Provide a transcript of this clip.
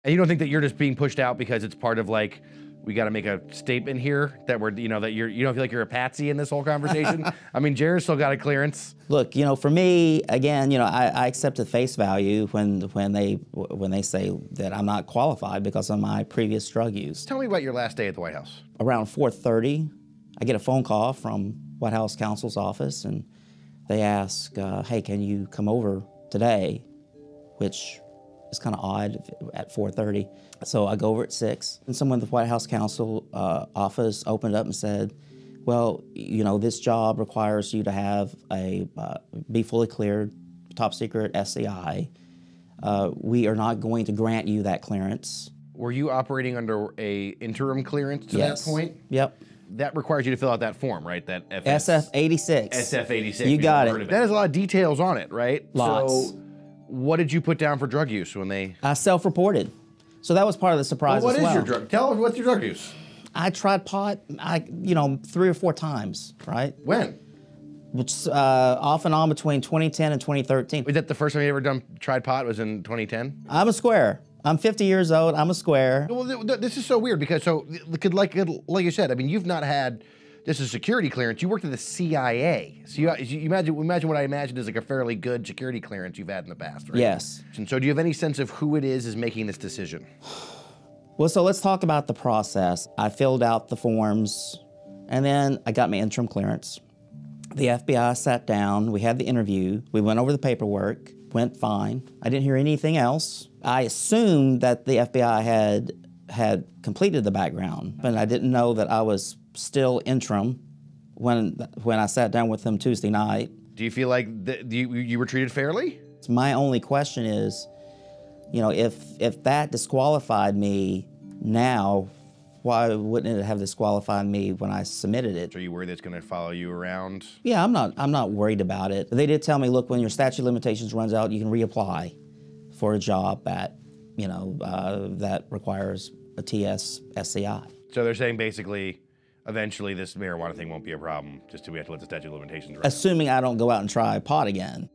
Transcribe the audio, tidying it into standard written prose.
And you don't think that you're just being pushed out because it's part of like, we got to make a statement here that we're, you know, that you don't feel like you're a patsy in this whole conversation? I mean, Jared's still got a clearance. Look, you know, for me, again, you know, I accept at face value when they say that I'm not qualified because of my previous drug use. Tell me about your last day at the White House. Around 4:30, I get a phone call from White House counsel's office, and they ask, hey, can you come over today? Which is kind of odd at 4:30. So I go over at 6, and someone at the White House counsel office opened up and said, well, you know, this job requires you to have be fully cleared, top secret SCI. We are not going to grant you that clearance. Were you operating under a interim clearance to Yes. that point? Yep. That requires you to fill out that form, right? That SF-86. SF-86. You got it. That has a lot of details on it, right? Lots. So what did you put down for drug use when they... I self-reported. So that was part of the surprise What as is well. your drug? Tell us, what's your drug use? I tried pot, you know, 3 or 4 times, right? When? Which off and on between 2010 and 2013. Was that the first time you ever tried pot was in 2010? I'm a square. I'm 50 years old. I'm a square. Well, this is so weird because like you said, I mean, you've not had just a security clearance. You worked at the CIA, so you imagine what I imagine is like a fairly good security clearance you've had in the past, right? Yes. And so, do you have any sense of who it is making this decision? Well, so let's talk about the process. I filled out the forms, and then I got my interim clearance. The FBI sat down. We had the interview. We went over the paperwork. Went fine. I didn't hear anything else. I assumed that the FBI had completed the background, but I didn't know that I was still interim when I sat down with them Tuesday night. Do you feel like you were treated fairly? My only question is, you know, if that disqualified me now, why wouldn't it have disqualified me when I submitted it? Are you worried it's going to follow you around? Yeah, I'm not worried about it. They did tell me, look, when your statute of limitations runs out, you can reapply for a job that, you know, that requires a TS SCI. So they're saying basically, eventually this marijuana thing won't be a problem, just till we have to let the statute of limitations run. Assuming I don't go out and try pot again.